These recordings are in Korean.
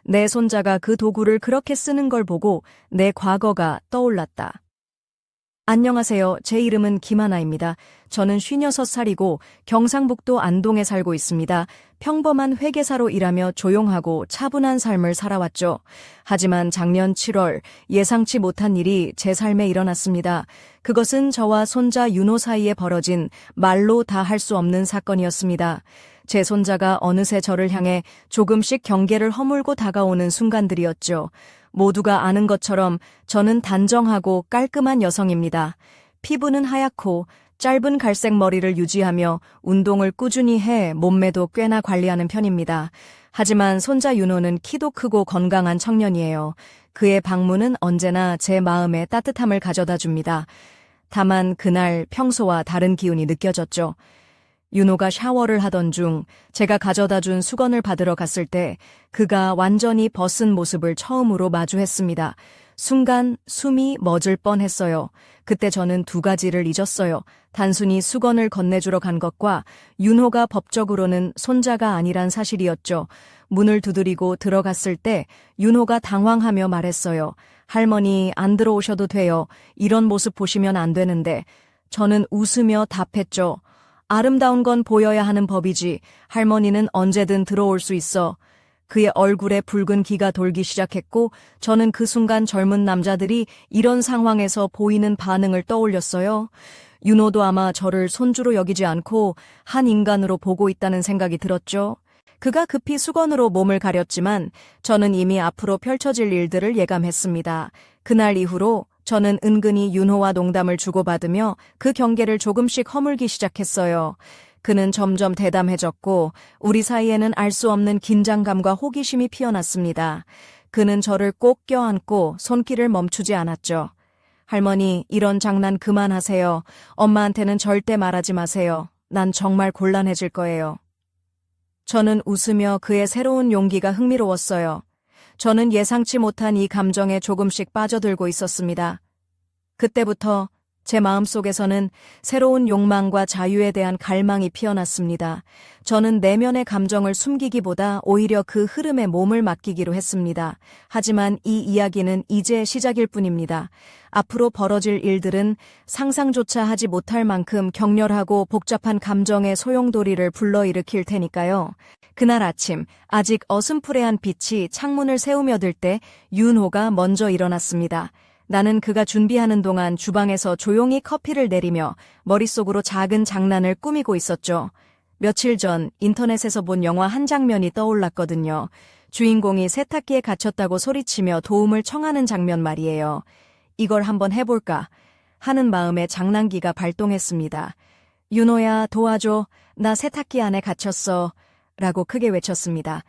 내 손자가 그 도구를 그렇게 쓰는 걸 보고 내 과거가 떠올랐다. 안녕하세요. 제 이름은 김하나입니다. 저는 56살이고 경상북도 안동에 살고 있습니다. 평범한 회계사로 일하며 조용하고 차분한 삶을 살아왔죠. 하지만 작년 7월 예상치 못한 일이 제 삶에 일어났습니다. 그것은 저와 손자 윤호 사이에 벌어진 말로 다 할 수 없는 사건이었습니다. 제 손자가 어느새 저를 향해 조금씩 경계를 허물고 다가오는 순간들이었죠. 모두가 아는 것처럼 저는 단정하고 깔끔한 여성입니다. 피부는 하얗고 짧은 갈색 머리를 유지하며 운동을 꾸준히 해 몸매도 꽤나 관리하는 편입니다. 하지만 손자 윤호는 키도 크고 건강한 청년이에요. 그의 방문은 언제나 제 마음에 따뜻함을 가져다 줍니다. 다만 그날 평소와 다른 기운이 느껴졌죠. 윤호가 샤워를 하던 중 제가 가져다 준 수건을 받으러 갔을 때 그가 완전히 벗은 모습을 처음으로 마주했습니다. 순간 숨이 멎을 뻔했어요. 그때 저는 두 가지를 잊었어요. 단순히 수건을 건네주러 간 것과 윤호가 법적으로는 손자가 아니란 사실이었죠. 문을 두드리고 들어갔을 때 윤호가 당황하며 말했어요. 할머니, 안 들어오셔도 돼요. 이런 모습 보시면 안 되는데. 저는 웃으며 답했죠. 아름다운 건 보여야 하는 법이지. 할머니는 언제든 들어올 수 있어. 그의 얼굴에 붉은 기가 돌기 시작했고 저는 그 순간 젊은 남자들이 이런 상황에서 보이는 반응을 떠올렸어요. 윤호도 아마 저를 손주로 여기지 않고 한 인간으로 보고 있다는 생각이 들었죠. 그가 급히 수건으로 몸을 가렸지만 저는 이미 앞으로 펼쳐질 일들을 예감했습니다. 그날 이후로 저는 은근히 윤호와 농담을 주고받으며 그 경계를 조금씩 허물기 시작했어요. 그는 점점 대담해졌고 우리 사이에는 알 수 없는 긴장감과 호기심이 피어났습니다. 그는 저를 꼭 껴안고 손길을 멈추지 않았죠. 할머니, 이런 장난 그만하세요. 엄마한테는 절대 말하지 마세요. 난 정말 곤란해질 거예요. 저는 웃으며 그의 새로운 용기가 흥미로웠어요. 저는 예상치 못한 이 감정에 조금씩 빠져들고 있었습니다. 그때부터 제 마음속에서는 새로운 욕망과 자유에 대한 갈망이 피어났습니다. 저는 내면의 감정을 숨기기보다 오히려 그 흐름에 몸을 맡기기로 했습니다. 하지만 이 이야기는 이제 시작일 뿐입니다. 앞으로 벌어질 일들은 상상조차 하지 못할 만큼 격렬하고 복잡한 감정의 소용돌이를 불러일으킬 테니까요. 그날 아침 아직 어슴푸레한 빛이 창문을 새우며들 때 윤호가 먼저 일어났습니다. 나는 그가 준비하는 동안 주방에서 조용히 커피를 내리며 머릿속으로 작은 장난을 꾸미고 있었죠. 며칠 전 인터넷에서 본 영화 한 장면이 떠올랐거든요. 주인공이 세탁기에 갇혔다고 소리치며 도움을 청하는 장면 말이에요. 이걸 한번 해볼까 하는 마음에 장난기가 발동했습니다. 윤호야, 도와줘. 나 세탁기 안에 갇혔어. 라고 크게 외쳤습니다.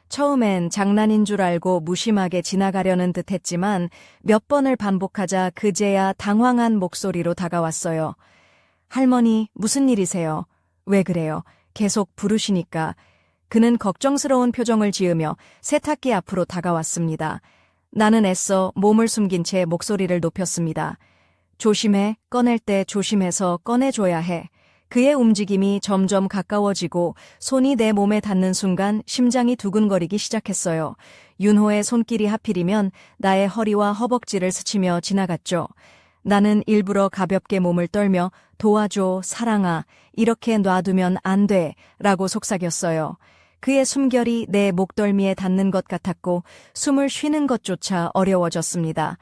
처음엔 장난인 줄 알고 무심하게 지나가려는 듯 했지만 몇 번을 반복하자 그제야 당황한 목소리로 다가왔어요. 할머니, 무슨 일이세요? 왜 그래요? 계속 부르시니까. 그는 걱정스러운 표정을 지으며 세탁기 앞으로 다가왔습니다. 나는 애써 몸을 숨긴 채 목소리를 높였습니다. 조심해, 꺼낼 때 조심해서 꺼내줘야 해. 그의 움직임이 점점 가까워지고 손이 내 몸에 닿는 순간 심장이 두근거리기 시작했어요. 윤호의 손길이 하필이면 나의 허리와 허벅지를 스치며 지나갔죠. 나는 일부러 가볍게 몸을 떨며 도와줘, 사랑아, 이렇게 놔두면 안 돼, 라고 속삭였어요. 그의 숨결이 내 목덜미에 닿는 것 같았고 숨을 쉬는 것조차 어려워졌습니다.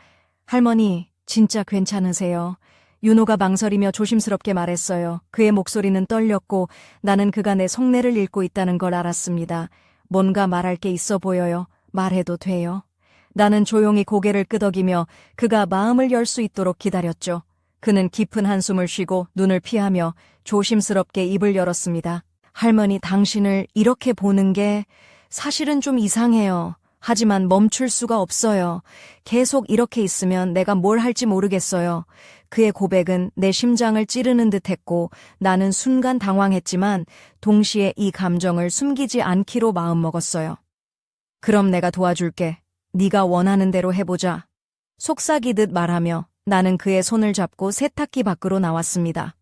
할머니, 진짜 괜찮으세요? 윤호가 망설이며 조심스럽게 말했어요. 그의 목소리는 떨렸고 나는 그가 내 속내를 읽고 있다는 걸 알았습니다. 뭔가 말할 게 있어 보여요. 말해도 돼요. 나는 조용히 고개를 끄덕이며 그가 마음을 열 수 있도록 기다렸죠. 그는 깊은 한숨을 쉬고 눈을 피하며 조심스럽게 입을 열었습니다. 할머니, 당신을 이렇게 보는 게 사실은 좀 이상해요. 하지만 멈출 수가 없어요. 계속 이렇게 있으면 내가 뭘 할지 모르겠어요. 그의 고백은 내 심장을 찌르는 듯했고 나는 순간 당황했지만 동시에 이 감정을 숨기지 않기로 마음먹었어요. 그럼 내가 도와줄게. 네가 원하는 대로 해보자. 속삭이듯 말하며 나는 그의 손을 잡고 세탁기 밖으로 나왔습니다.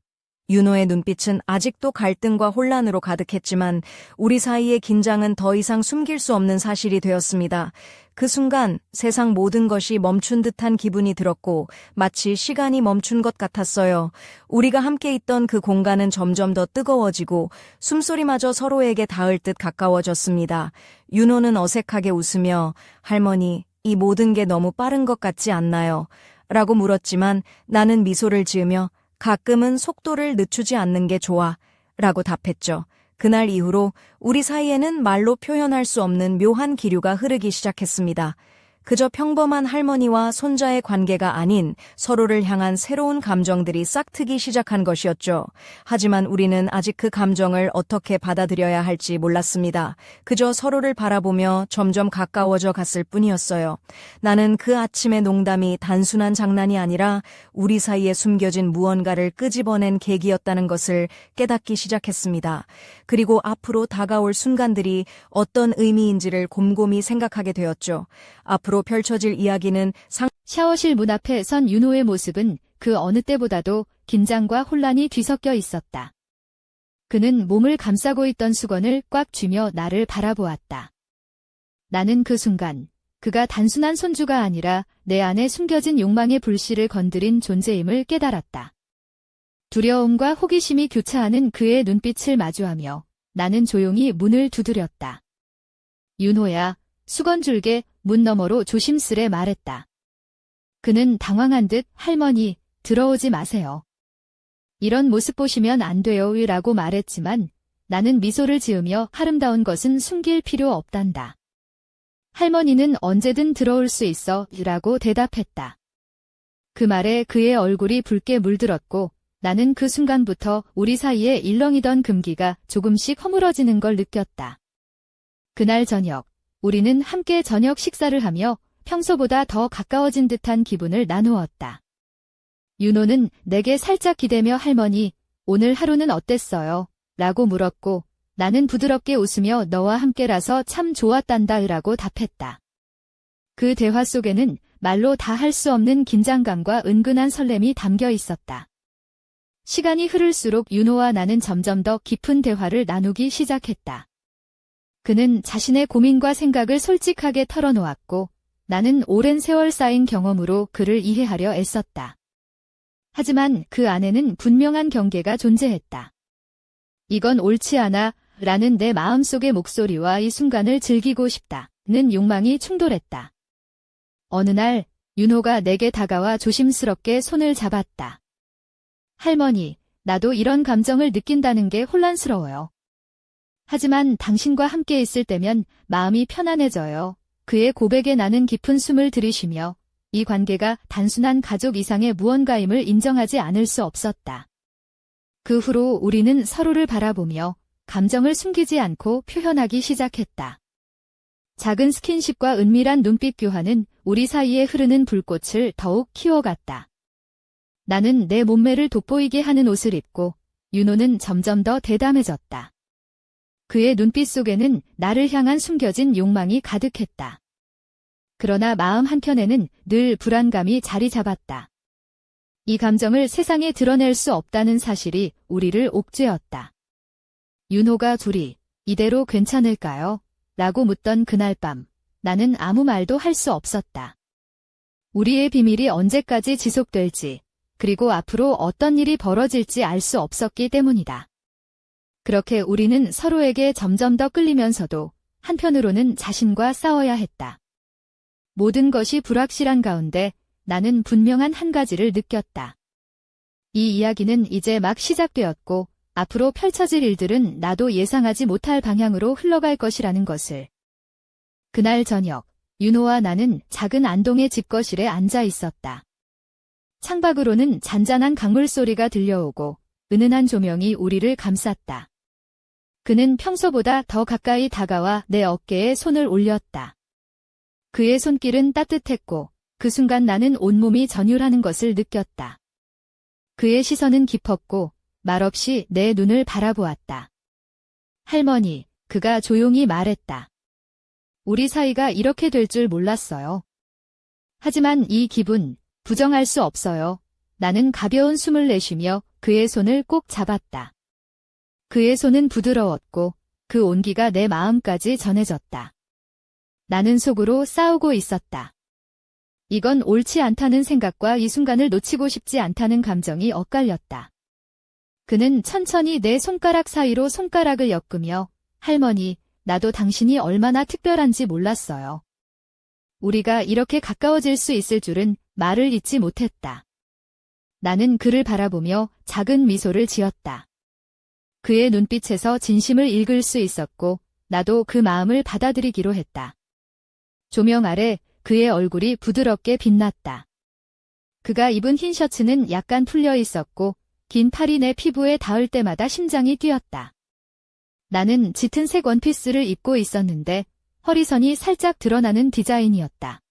윤호의 눈빛은 아직도 갈등과 혼란으로 가득했지만 우리 사이의 긴장은 더 이상 숨길 수 없는 사실이 되었습니다. 그 순간 세상 모든 것이 멈춘 듯한 기분이 들었고 마치 시간이 멈춘 것 같았어요. 우리가 함께 있던 그 공간은 점점 더 뜨거워지고 숨소리마저 서로에게 닿을 듯 가까워졌습니다. 윤호는 어색하게 웃으며 할머니, 이 모든 게 너무 빠른 것 같지 않나요? 라고 물었지만 나는 미소를 지으며 가끔은 속도를 늦추지 않는 게 좋아 라고 답했죠. 그날 이후로 우리 사이에는 말로 표현할 수 없는 묘한 기류가 흐르기 시작했습니다. 그저 평범한 할머니와 손자의 관계가 아닌 서로를 향한 새로운 감정들이 싹트기 시작한 것이었죠. 하지만 우리는 아직 그 감정을 어떻게 받아들여야 할지 몰랐습니다. 그저 서로를 바라보며 점점 가까워져 갔을 뿐이었어요. 나는 그 아침의 농담이 단순한 장난이 아니라 우리 사이에 숨겨진 무언가를 끄집어낸 계기였다는 것을 깨닫기 시작했습니다. 그리고 앞으로 다가올 순간들이 어떤 의미인지를 곰곰이 생각하게 되었죠. 앞으로 펼쳐질 이야기는 샤워실 문 앞에 선 윤호의 모습은 그 어느 때보다도 긴장과 혼란이 뒤섞여 있었다. 그는 몸을 감싸고 있던 수건을 꽉 쥐며 나를 바라보았다. 나는 그 순간 그가 단순한 손주가 아니라 내 안에 숨겨진 욕망의 불씨를 건드린 존재임을 깨달았다. 두려움과 호기심이 교차하는 그의 눈빛을 마주하며 나는 조용히 문을 두드렸다. 윤호야, 수건 줄게 문 너머로 조심스레 말했다. 그는 당황한 듯 할머니, 들어오지 마세요. 이런 모습 보시면 안 돼요 라고 말했지만 나는 미소를 지으며 아름다운 것은 숨길 필요 없단다. 할머니는 언제든 들어올 수 있어 라고 대답했다. 그 말에 그의 얼굴이 붉게 물들었고 나는 그 순간부터 우리 사이에 일렁이던 금기가 조금씩 허물어지는 걸 느꼈다. 그날 저녁, 우리는 함께 저녁 식사를 하며 평소보다 더 가까워진 듯한 기분을 나누었다. 윤호는 내게 살짝 기대며 할머니, 오늘 하루는 어땠어요? 라고 물었고 나는 부드럽게 웃으며 너와 함께라서 참 좋았단다 라고 답했다. 그 대화 속에는 말로 다 할 수 없는 긴장감과 은근한 설렘이 담겨 있었다. 시간이 흐를수록 윤호와 나는 점점 더 깊은 대화를 나누기 시작했다. 그는 자신의 고민과 생각을 솔직하게 털어놓았고 나는 오랜 세월 쌓인 경험으로 그를 이해하려 애썼다. 하지만 그 안에는 분명한 경계가 존재했다. 이건 옳지 않아 라는 내 마음속의 목소리와 이 순간을 즐기고 싶다는 욕망이 충돌했다. 어느 날 윤호가 내게 다가와 조심스럽게 손을 잡았다. 할머니, 나도 이런 감정을 느낀다는 게 혼란스러워요. 하지만 당신과 함께 있을 때면 마음이 편안해져요. 그의 고백에 나는 깊은 숨을 들이쉬며 이 관계가 단순한 가족 이상의 무언가임을 인정하지 않을 수 없었다. 그 후로 우리는 서로를 바라보며 감정을 숨기지 않고 표현하기 시작했다. 작은 스킨십과 은밀한 눈빛 교환은 우리 사이에 흐르는 불꽃을 더욱 키워갔다. 나는 내 몸매를 돋보이게 하는 옷을 입고 윤호는 점점 더 대담해졌다. 그의 눈빛 속에는 나를 향한 숨겨진 욕망이 가득했다. 그러나 마음 한켠에는 늘 불안감이 자리 잡았다. 이 감정을 세상에 드러낼 수 없다는 사실이 우리를 옥죄었다. 윤호가 둘이 이대로 괜찮을까요? 라고 묻던 그날 밤, 나는 아무 말도 할 수 없었다. 우리의 비밀이 언제까지 지속될지, 그리고 앞으로 어떤 일이 벌어질지 알 수 없었기 때문이다. 그렇게 우리는 서로에게 점점 더 끌리면서도 한편으로는 자신과 싸워야 했다. 모든 것이 불확실한 가운데 나는 분명한 한 가지를 느꼈다. 이 이야기는 이제 막 시작되었고 앞으로 펼쳐질 일들은 나도 예상하지 못할 방향으로 흘러갈 것이라는 것을. 그날 저녁, 윤호와 나는 작은 안동의 집거실에 앉아 있었다. 창밖으로는 잔잔한 강물 소리가 들려오고 은은한 조명이 우리를 감쌌다. 그는 평소보다 더 가까이 다가와 내 어깨에 손을 올렸다. 그의 손길은 따뜻했고 그 순간 나는 온몸이 전율하는 것을 느꼈다. 그의 시선은 깊었고 말없이 내 눈을 바라보았다. 할머니, 그가 조용히 말했다. 우리 사이가 이렇게 될 줄 몰랐어요. 하지만 이 기분, 부정할 수 없어요. 나는 가벼운 숨을 내쉬며 그의 손을 꼭 잡았다. 그의 손은 부드러웠고 그 온기가 내 마음까지 전해졌다. 나는 속으로 싸우고 있었다. 이건 옳지 않다는 생각과 이 순간을 놓치고 싶지 않다는 감정이 엇갈렸다. 그는 천천히 내 손가락 사이로 손가락을 엮으며 할머니, 나도 당신이 얼마나 특별한지 몰랐어요. 우리가 이렇게 가까워질 수 있을 줄은 말을 잇지 못했다. 나는 그를 바라보며 작은 미소를 지었다. 그의 눈빛에서 진심을 읽을 수 있었고 나도 그 마음을 받아들이기로 했다. 조명 아래 그의 얼굴이 부드럽게 빛났다. 그가 입은 흰 셔츠는 약간 풀려 있었고 긴 팔이 내 피부에 닿을 때마다 심장이 뛰었다. 나는 짙은 색 원피스를 입고 있었는데 허리선이 살짝 드러나는 디자인이었다.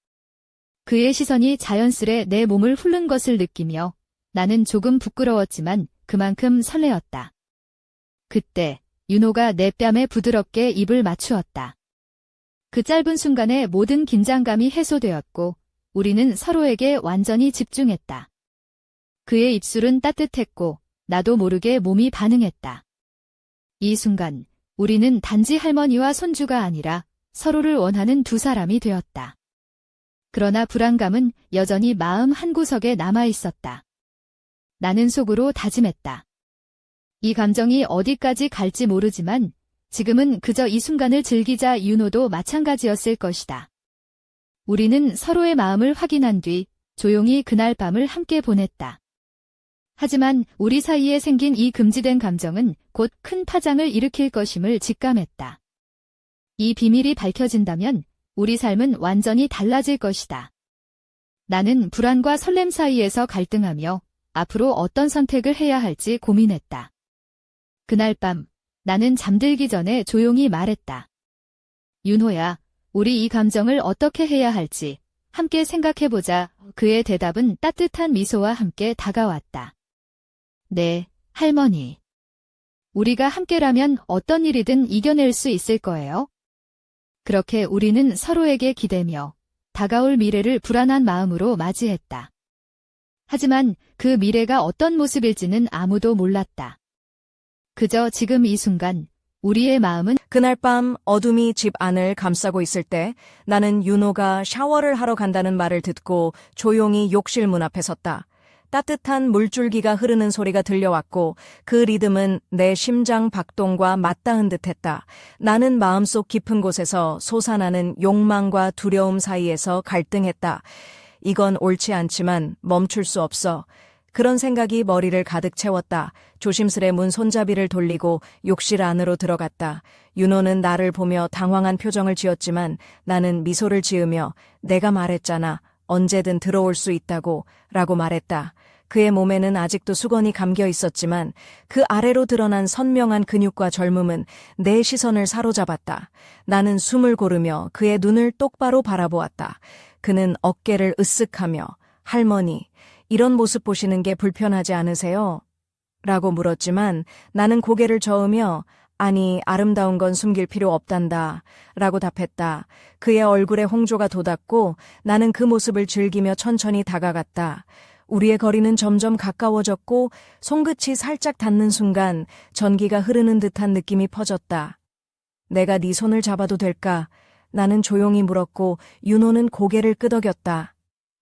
그의 시선이 자연스레 내 몸을 훑는 것을 느끼며 나는 조금 부끄러웠지만 그만큼 설레었다. 그때 윤호가 내 뺨에 부드럽게 입을 맞추었다. 그 짧은 순간에 모든 긴장감이 해소되었고 우리는 서로에게 완전히 집중했다. 그의 입술은 따뜻했고 나도 모르게 몸이 반응했다. 이 순간 우리는 단지 할머니와 손주가 아니라 서로를 원하는 두 사람이 되었다. 그러나 불안감은 여전히 마음 한구석에 남아 있었다. 나는 속으로 다짐했다. 이 감정이 어디까지 갈지 모르지만 지금은 그저 이 순간을 즐기자. 윤호도 마찬가지였을 것이다. 우리는 서로의 마음을 확인한 뒤 조용히 그날 밤을 함께 보냈다. 하지만 우리 사이에 생긴 이 금지된 감정은 곧 큰 파장을 일으킬 것임을 직감했다. 이 비밀이 밝혀진다면 우리 삶은 완전히 달라질 것이다. 나는 불안과 설렘 사이에서 갈등하며 앞으로 어떤 선택을 해야 할지 고민했다. 그날 밤 나는 잠들기 전에 조용히 말했다. 윤호야, 우리 이 감정을 어떻게 해야 할지 함께 생각해보자. 그의 대답은 따뜻한 미소와 함께 다가왔다. 네, 할머니. 우리가 함께라면 어떤 일이든 이겨낼 수 있을 거예요. 그렇게 우리는 서로에게 기대며 다가올 미래를 불안한 마음으로 맞이했다. 하지만 그 미래가 어떤 모습일지는 아무도 몰랐다. 그저 지금 이 순간 우리의 마음은 그날 밤 어둠이 집 안을 감싸고 있을 때 나는 윤호가 샤워를 하러 간다는 말을 듣고 조용히 욕실 문 앞에 섰다. 따뜻한 물줄기가 흐르는 소리가 들려왔고 그 리듬은 내 심장 박동과 맞닿은 듯했다. 나는 마음속 깊은 곳에서 솟아나는 욕망과 두려움 사이에서 갈등했다. 이건 옳지 않지만 멈출 수 없어. 그런 생각이 머리를 가득 채웠다. 조심스레 문 손잡이를 돌리고 욕실 안으로 들어갔다. 윤호는 나를 보며 당황한 표정을 지었지만 나는 미소를 지으며 내가 말했잖아. 언제든 들어올 수 있다고 라고 말했다. 그의 몸에는 아직도 수건이 감겨 있었지만 그 아래로 드러난 선명한 근육과 젊음은 내 시선을 사로잡았다. 나는 숨을 고르며 그의 눈을 똑바로 바라보았다. 그는 어깨를 으쓱하며 할머니, 이런 모습 보시는 게 불편하지 않으세요? 라고 물었지만 나는 고개를 저으며 아니, 아름다운 건 숨길 필요 없단다 라고 답했다. 그의 얼굴에 홍조가 돋았고 나는 그 모습을 즐기며 천천히 다가갔다. 우리의 거리는 점점 가까워졌고 손끝이 살짝 닿는 순간 전기가 흐르는 듯한 느낌이 퍼졌다. 내가 네 손을 잡아도 될까? 나는 조용히 물었고 윤호는 고개를 끄덕였다.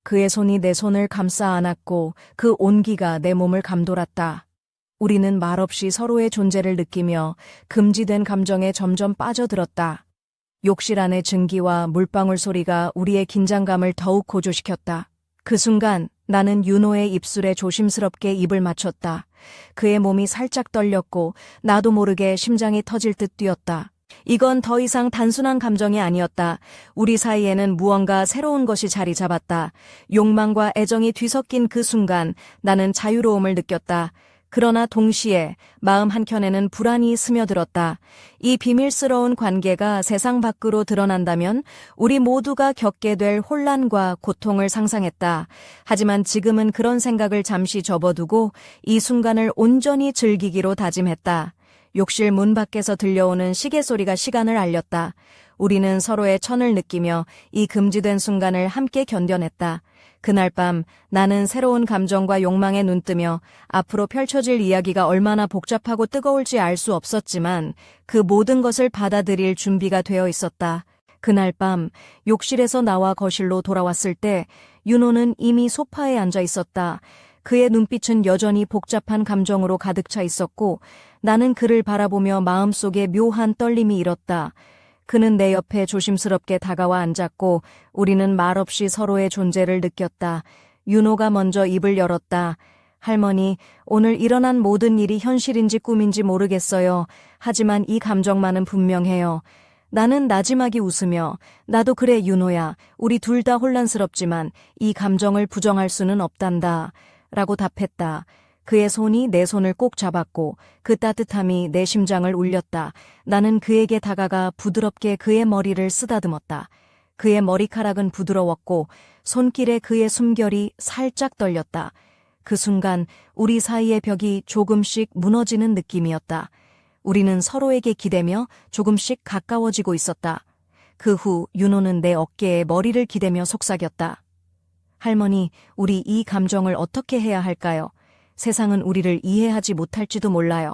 그의 손이 내 손을 감싸 안았고 그 온기가 내 몸을 감돌았다. 우리는 말없이 서로의 존재를 느끼며 금지된 감정에 점점 빠져들었다. 욕실 안의 증기와 물방울 소리가 우리의 긴장감을 더욱 고조시켰다. 그 순간 나는 윤호의 입술에 조심스럽게 입을 맞췄다. 그의 몸이 살짝 떨렸고 나도 모르게 심장이 터질 듯 뛰었다. 이건 더 이상 단순한 감정이 아니었다. 우리 사이에는 무언가 새로운 것이 자리 잡았다. 욕망과 애정이 뒤섞인 그 순간 나는 자유로움을 느꼈다. 그러나 동시에 마음 한켠에는 불안이 스며들었다. 이 비밀스러운 관계가 세상 밖으로 드러난다면 우리 모두가 겪게 될 혼란과 고통을 상상했다. 하지만 지금은 그런 생각을 잠시 접어두고 이 순간을 온전히 즐기기로 다짐했다. 욕실 문 밖에서 들려오는 시계 소리가 시간을 알렸다. 우리는 서로의 천을 느끼며 이 금지된 순간을 함께 견뎌냈다. 그날 밤 나는 새로운 감정과 욕망에 눈뜨며 앞으로 펼쳐질 이야기가 얼마나 복잡하고 뜨거울지 알 수 없었지만 그 모든 것을 받아들일 준비가 되어 있었다. 그날 밤 욕실에서 나와 거실로 돌아왔을 때 윤호는 이미 소파에 앉아 있었다. 그의 눈빛은 여전히 복잡한 감정으로 가득 차 있었고 나는 그를 바라보며 마음속에 묘한 떨림이 일었다. 그는 내 옆에 조심스럽게 다가와 앉았고 우리는 말없이 서로의 존재를 느꼈다. 윤호가 먼저 입을 열었다. 할머니, 오늘 일어난 모든 일이 현실인지 꿈인지 모르겠어요. 하지만 이 감정만은 분명해요. 나는 나지막이 웃으며 나도 그래 윤호야. 우리 둘 다 혼란스럽지만 이 감정을 부정할 수는 없단다. 라고 답했다. 그의 손이 내 손을 꼭 잡았고 그 따뜻함이 내 심장을 울렸다. 나는 그에게 다가가 부드럽게 그의 머리를 쓰다듬었다. 그의 머리카락은 부드러웠고 손길에 그의 숨결이 살짝 떨렸다. 그 순간 우리 사이의 벽이 조금씩 무너지는 느낌이었다. 우리는 서로에게 기대며 조금씩 가까워지고 있었다. 그 후 윤호는 내 어깨에 머리를 기대며 속삭였다. 할머니, 우리 이 감정을 어떻게 해야 할까요? 세상은 우리를 이해하지 못할지도 몰라요.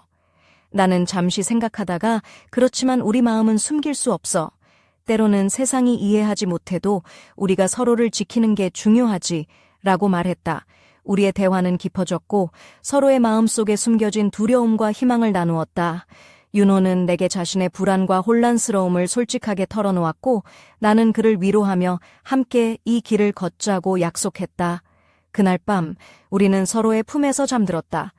나는 잠시 생각하다가 그렇지만 우리 마음은 숨길 수 없어. 때로는 세상이 이해하지 못해도 우리가 서로를 지키는 게 중요하지 라고 말했다. 우리의 대화는 깊어졌고 서로의 마음속에 숨겨진 두려움과 희망을 나누었다. 윤호는 내게 자신의 불안과 혼란스러움을 솔직하게 털어놓았고 나는 그를 위로하며 함께 이 길을 걷자고 약속했다. 그날 밤 우리는 서로의 품에서 잠들었다.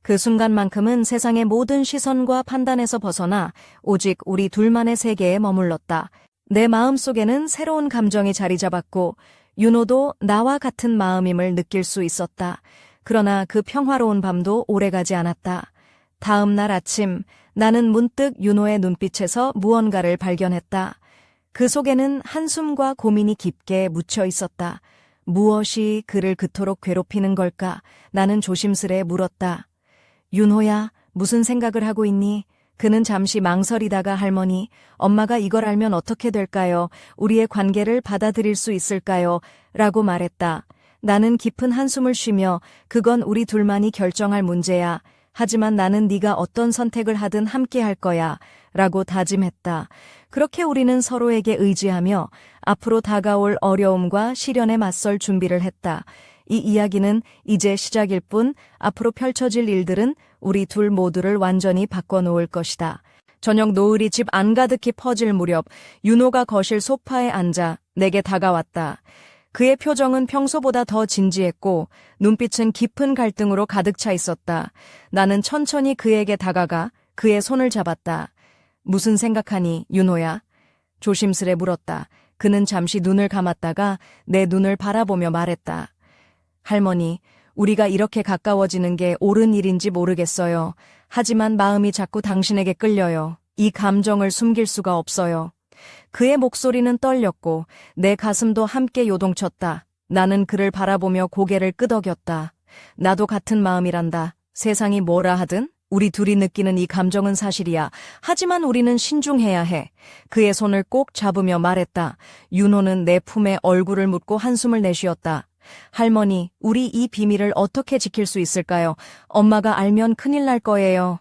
그 순간만큼은 세상의 모든 시선과 판단에서 벗어나 오직 우리 둘만의 세계에 머물렀다. 내 마음속에는 새로운 감정이 자리 잡았고 윤호도 나와 같은 마음임을 느낄 수 있었다. 그러나 그 평화로운 밤도 오래가지 않았다. 다음 날 아침 나는 문득 윤호의 눈빛에서 무언가를 발견했다. 그 속에는 한숨과 고민이 깊게 묻혀 있었다. 무엇이 그를 그토록 괴롭히는 걸까? 나는 조심스레 물었다. 윤호야, 무슨 생각을 하고 있니? 그는 잠시 망설이다가 할머니, 엄마가 이걸 알면 어떻게 될까요? 우리의 관계를 받아들일 수 있을까요? 라고 말했다. 나는 깊은 한숨을 쉬며 그건 우리 둘만이 결정할 문제야. 하지만 나는 네가 어떤 선택을 하든 함께 할 거야. 라고 다짐했다. 그렇게 우리는 서로에게 의지하며 앞으로 다가올 어려움과 시련에 맞설 준비를 했다. 이 이야기는 이제 시작일 뿐 앞으로 펼쳐질 일들은 우리 둘 모두를 완전히 바꿔놓을 것이다. 저녁 노을이 집 안가득히 퍼질 무렵 윤호가 거실 소파에 앉아 내게 다가왔다. 그의 표정은 평소보다 더 진지했고 눈빛은 깊은 갈등으로 가득 차 있었다. 나는 천천히 그에게 다가가 그의 손을 잡았다. 무슨 생각하니, 윤호야? 조심스레 물었다. 그는 잠시 눈을 감았다가 내 눈을 바라보며 말했다. 할머니, 우리가 이렇게 가까워지는 게 옳은 일인지 모르겠어요. 하지만 마음이 자꾸 당신에게 끌려요. 이 감정을 숨길 수가 없어요. 그의 목소리는 떨렸고 내 가슴도 함께 요동쳤다. 나는 그를 바라보며 고개를 끄덕였다. 나도 같은 마음이란다. 세상이 뭐라 하든 우리 둘이 느끼는 이 감정은 사실이야. 하지만 우리는 신중해야 해. 그의 손을 꼭 잡으며 말했다. 윤호는 내 품에 얼굴을 묻고 한숨을 내쉬었다. 할머니, 우리 이 비밀을 어떻게 지킬 수 있을까요? 엄마가 알면 큰일 날 거예요.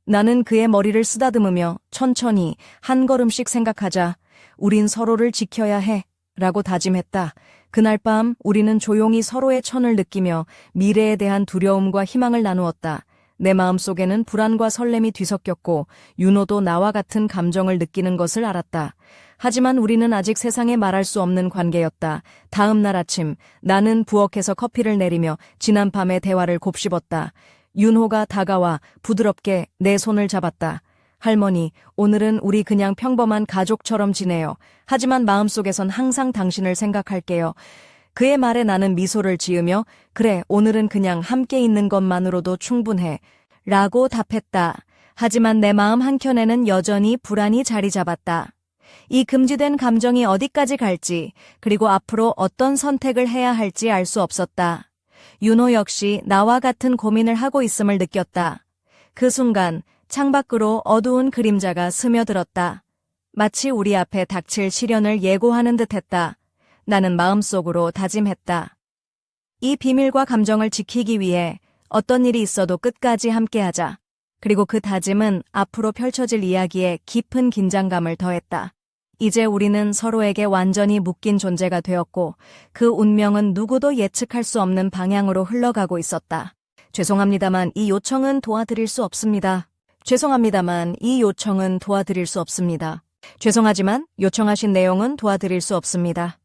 나는 그의 머리를 쓰다듬으며 천천히 한 걸음씩 생각하자. 우린 서로를 지켜야 해. 라고 다짐했다. 그날 밤 우리는 조용히 서로의 천을 느끼며 미래에 대한 두려움과 희망을 나누었다. 내 마음속에는 불안과 설렘이 뒤섞였고 윤호도 나와 같은 감정을 느끼는 것을 알았다. 하지만 우리는 아직 세상에 말할 수 없는 관계였다. 다음 날 아침 나는 부엌에서 커피를 내리며 지난 밤의 대화를 곱씹었다. 윤호가 다가와 부드럽게 내 손을 잡았다. 할머니, 오늘은 우리 그냥 평범한 가족처럼 지내요. 하지만 마음속에선 항상 당신을 생각할게요. 그의 말에 나는 미소를 지으며 그래, 오늘은 그냥 함께 있는 것만으로도 충분해. 라고 답했다. 하지만 내 마음 한켠에는 여전히 불안이 자리 잡았다. 이 금지된 감정이 어디까지 갈지, 그리고 앞으로 어떤 선택을 해야 할지 알 수 없었다. 윤호 역시 나와 같은 고민을 하고 있음을 느꼈다. 그 순간 창밖으로 어두운 그림자가 스며들었다. 마치 우리 앞에 닥칠 시련을 예고하는 듯했다. 나는 마음속으로 다짐했다. 이 비밀과 감정을 지키기 위해 어떤 일이 있어도 끝까지 함께하자. 그리고 그 다짐은 앞으로 펼쳐질 이야기에 깊은 긴장감을 더했다. 이제 우리는 서로에게 완전히 묶인 존재가 되었고 그 운명은 누구도 예측할 수 없는 방향으로 흘러가고 있었다. 죄송합니다만 이 요청은 도와드릴 수 없습니다. 죄송합니다만 이 요청은 도와드릴 수 없습니다. 죄송하지만 요청하신 내용은 도와드릴 수 없습니다.